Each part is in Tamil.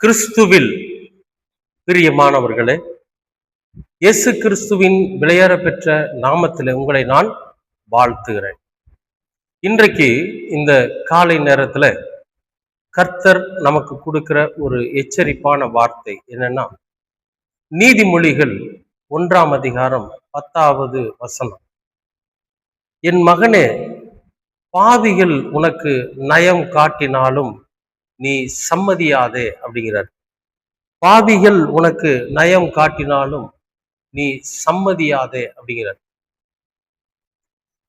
கிறிஸ்துவில் பிரியமானவர்களே, இயேசு கிறிஸ்துவின் விலையேற பெற்ற நாமத்தில் உங்களை நான் வாழ்த்துகிறேன். இன்றைக்கு இந்த காலை நேரத்துல கர்த்தர் நமக்கு கொடுக்கிற ஒரு எச்சரிப்பான வார்த்தை என்னன்னா, நீதிமொழிகள் 1ஆம் அதிகாரம் 10வது வசனம். என் மகனே, பாவிகள் உனக்கு நயம் காட்டினாலும் நீ சம்மதியாதே அப்படிங்கிறார். பாவிகள் உனக்கு நயம் காட்டினாலும் நீ சம்மதியாதே அப்படிங்கிறார்.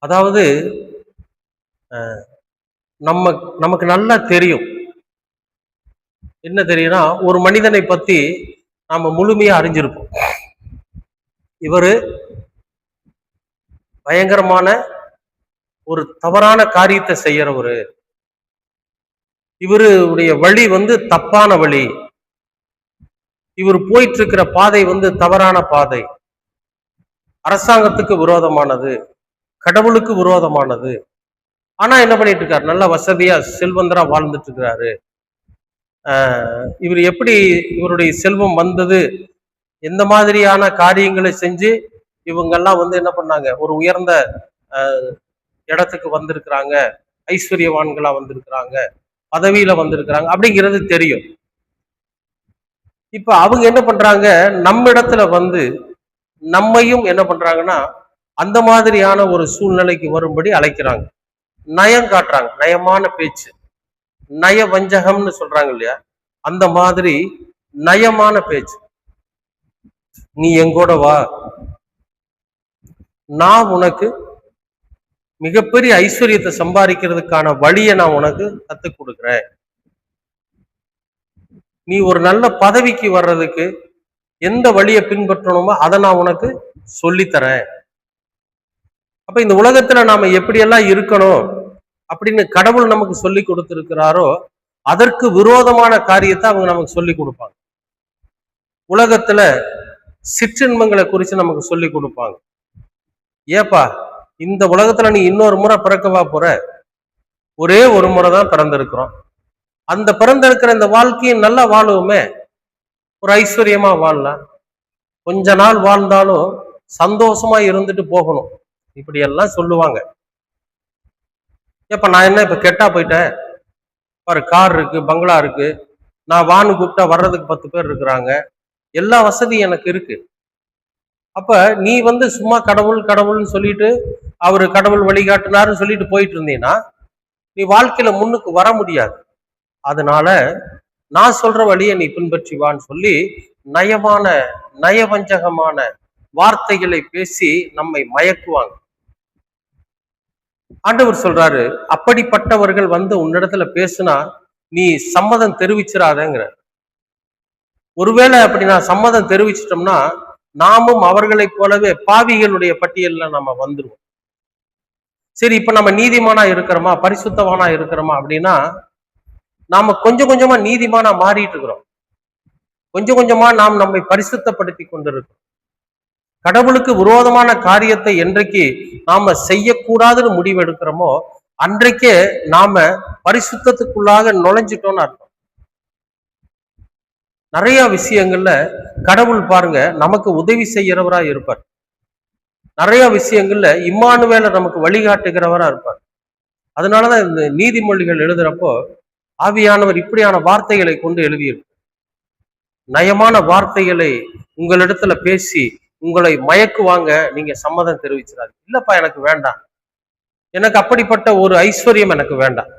அதாவது நமக்கு நல்லா தெரியும், என்ன தெரியும்னா, ஒரு மனிதனை பத்தி நாம முழுமையா அறிஞ்சிருப்போம். இவரு பயங்கரமான ஒரு தவறான காரியத்தை செய்யறவரு, இவருடைய வழி தப்பான வழி, இவர் போயிட்டு இருக்கிற பாதை தவறான பாதை, அரசாங்கத்துக்கு விரோதமானது, கடவுளுக்கு விரோதமானது. ஆனா என்ன பண்ணிட்டு இருக்காரு? நல்ல வசதியா செல்வந்தரா வாழ்ந்துட்டு இருக்கிறாரு. இவர் எப்படி இவருடைய செல்வம் வந்தது, எந்த மாதிரியான காரியங்களை செஞ்சு இவங்கெல்லாம் என்ன பண்ணாங்க, ஒரு உயர்ந்த இடத்துக்கு வந்திருக்கிறாங்க, ஐஸ்வர்யவான்களா வந்திருக்கிறாங்க, பதவியில வந்திருக்கிறாங்க அப்படிங்கிறது தெரியும். இப்ப அவங்க என்ன பண்றாங்க, நம்ம இடத்துல நம்மையும் என்ன பண்றாங்கன்னா அந்த மாதிரியான ஒரு சூழ்நிலைக்கு வரும்படி அழைக்கிறாங்க, நயம் காட்டுறாங்க, நயமான பேச்சு, நய வஞ்சகம்னு சொல்றாங்க இல்லையா, அந்த மாதிரி நயமான பேச்சு. நீ எங்கூட வா, நான் உனக்கு மிகப்பெரிய ஐஸ்வர்யத்தை சம்பாதிக்கிறதுக்கான வழியை நான் உனக்கு கத்துக் கொடுக்குறேன். நீ ஒரு நல்ல பதவிக்கு வர்றதுக்கு எந்த வழியை பின்பற்றணுமோ அதை நான் உனக்கு சொல்லித்தரேன். அப்ப இந்த உலகத்துல நாம எப்படியெல்லாம் இருக்கணும் அப்படின்னு கடவுள் நமக்கு சொல்லி கொடுத்திருக்கிறாரோ அதற்கு விரோதமான காரியத்தை அவங்க நமக்கு சொல்லி கொடுப்பாங்க. உலகத்துல சிற்றின்பங்களை குறித்து நமக்கு சொல்லி கொடுப்பாங்க. ஏப்பா, இந்த உலகத்துல நீ இன்னொரு முறை பிறக்கவா போற, ஒரே ஒரு முறை தான் பிறந்திருக்கிறோம், அந்த பிறந்திருக்கிற இந்த வாழ்க்கையை நல்லா வாழுவோமே, ஒரு ஐஸ்வர்யமா வாழலாம், கொஞ்ச நாள் வாழ்ந்தாலும் சந்தோஷமா இருந்துட்டு போகணும், இப்படி எல்லாம் சொல்லுவாங்க. ஏப்ப நான் என்ன இப்ப கெட்டா போயிட்டேன் பாரு, கார் இருக்கு, பங்களா இருக்கு, நான் வான்னு கூப்பிட்டா வர்றதுக்கு 10 பேர் இருக்கிறாங்க, எல்லா வசதியும் எனக்கு இருக்கு. அப்ப நீ சும்மா கடவுள் கடவுள்னு சொல்லிட்டு அவரு கடவுள் வழிகாட்டினாருன்னு சொல்லிட்டு போயிட்டு இருந்தீங்கன்னா நீ வாழ்க்கையில முன்னுக்கு வர முடியாது. அதனால நான் சொல்ற வழியை நீ பின்பற்றி வான்னு சொல்லி நயமான நயவஞ்சகமான வார்த்தைகளை பேசி நம்மை மயக்குவாங்க. ஆண்டவர் சொல்றாரு, அப்படிப்பட்டவர்கள் உன்னிடத்துல பேசுனா நீ சம்மதம் தெரிவிச்சிடாதேங்கிற. ஒருவேளை அப்படி நான் சம்மதம் தெரிவிச்சிட்டோம்னா நாமும் அவர்களைப் போலவே பாவிகளுடைய பட்டியல்ல நம்ம வந்துருவோம். சரி, இப்ப நம்ம நீதிமானா இருக்கிறோமா, பரிசுத்தவானா இருக்கிறோமா அப்படின்னா நாம கொஞ்சம் கொஞ்சமா நீதிமானா மாறிட்டு இருக்கிறோம், கொஞ்சம் கொஞ்சமா நாம் நம்மை பரிசுத்தப்படுத்தி கொண்டிருக்கிறோம். கடவுளுக்கு விரோதமான காரியத்தை என்றைக்கு நாம செய்யக்கூடாதுன்னு முடிவு எடுக்கிறோமோ அன்றைக்கே நாம பரிசுத்தத்துக்குள்ளாக நுழைஞ்சிட்டோம்னு அர்த்தம். நிறைய விஷயங்கள்ல கடவுள் பாருங்க நமக்கு உதவி செய்யறவரா இருப்பார், நிறைய விஷயங்கள்ல இம்மானுவேல நமக்கு வழிகாட்டுகிறவரா இருப்பார். அதனாலதான் இந்த நீதிமொழிகள் எழுதுறப்போ ஆவியானவர் இப்படியான வார்த்தைகளை கொண்டு எழுதியிருக்கு. நயமான வார்த்தைகளை உங்களிடத்துல பேசி உங்களை மயக்குவாங்க, நீங்க சம்மதம் தெரிவிச்சிடாது. இல்லப்பா, எனக்கு வேண்டாம், எனக்கு அப்படிப்பட்ட ஒரு ஐஸ்வர்யம் எனக்கு வேண்டாம்,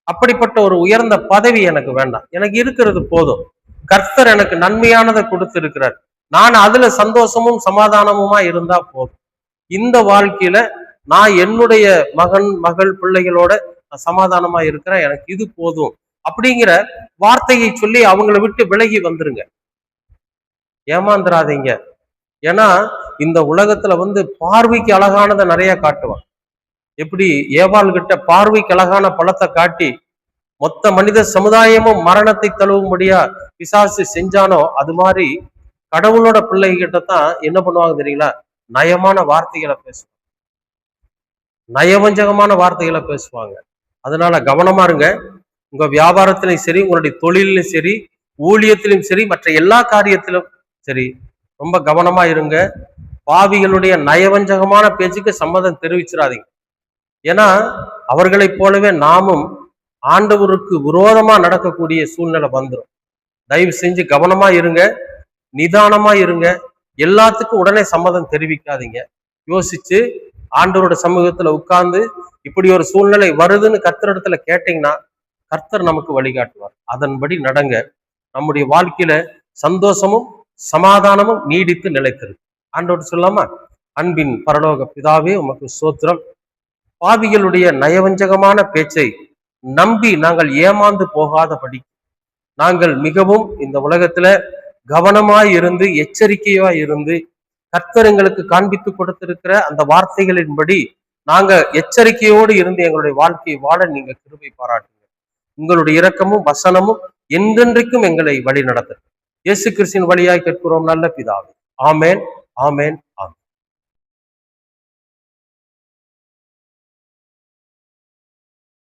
அப்படிப்பட்ட ஒரு உயர்ந்த பதவி எனக்கு வேண்டாம், எனக்கு இருக்கிறது போதும், கர்த்தர் எனக்கு நன்மையானதை கொடுத்திருக்கிறார், நான் அதுல சந்தோஷமும் சமாதானமுமா இருந்தா போதும், இந்த வாழ்க்கையில நான் என்னுடைய மகன் மகள் பிள்ளைகளோட சமாதானமா இருக்கிறேன், எனக்கு இது போதும் அப்படிங்கிற வார்த்தையை சொல்லி அவங்கள விட்டு விலகி வந்துருங்க. ஏமாந்துராதீங்க. ஏன்னா இந்த உலகத்துல பார்வைக்கு அழகானதை நிறைய காட்டுவான். எப்படி ஏவாள் கிட்ட பார்வைக்கு அழகான பழத்தை காட்டி மொத்த மனித சமுதாயமும் மரணத்தை தழுவும்படியா பிசாசு செஞ்சானோ அது மாதிரி கடவுளோட பிள்ளைகிட்ட தான் என்ன பண்ணுவாங்க தெரியுங்களா, நயமான வார்த்தைகளை பேசுவாங்க, நயவஞ்சகமான வார்த்தைகளை பேசுவாங்க. அதனால கவனமா இருங்க. உங்க வியாபாரத்திலையும் சரி, உங்களுடைய தொழிலும் சரி, ஊழியத்திலும் சரி, மற்ற எல்லா காரியத்திலும் சரி ரொம்ப கவனமா இருங்க. பாவிகளுடைய நயவஞ்சகமான பேச்சுக்கு சம்மதம் தெரிவிச்சிடாதீங்க. ஏன்னா அவர்களைப் போலவே நாமும் ஆண்டவருக்கு விரோதமா நடக்கக்கூடிய சூழ்நிலை வந்துடும். தயவு செஞ்சு கவனமா இருங்க, நிதானமா இருங்க. எல்லாத்துக்கும் உடனே சம்மதம் தெரிவிக்காதீங்க. யோசிச்சு ஆண்டவரோட சமூகத்துல உட்கார்ந்து இப்படி ஒரு சூழ்நிலை வருதுன்னு கர்த்தரிடத்துல கேட்டீங்கன்னா கர்த்தர் நமக்கு வழிகாட்டுவார். அதன்படி நடங்க. நம்முடைய வாழ்க்கையில சந்தோஷமும் சமாதானமும் நீடித்து நிலைத்திருக்கு. ஆண்டவர் சொல்லாமா, அன்பின் பரலோக பிதாவே உமக்கு ஸ்தோத்திரம். பாவிகளுடைய நயவஞ்சகமான பேச்சை நம்பி நாங்கள் ஏமாந்து போகாதபடி நாங்கள் மிகவும் இந்த உலகத்துல கவனமாய் இருந்து எச்சரிக்கையாய் இருந்து கர்த்தர் எங்களுக்கு காண்பித்து கொடுத்திருக்கிற அந்த வார்த்தைகளின்படி நாங்க எச்சரிக்கையோடு இருந்து எங்களுடைய வாழ்க்கையை வாழ நீங்க கிருபை பாராட்டுங்க. உங்களுடைய இரக்கமும் வசனமும் என்றென்றைக்கும் எங்களை வழி நடத்த இயேசு கிறிஸ்துவின் வழியாய் கேட்கிறோம் நல்ல பிதாவே. ஆமேன், ஆமேன், ஆமேன்.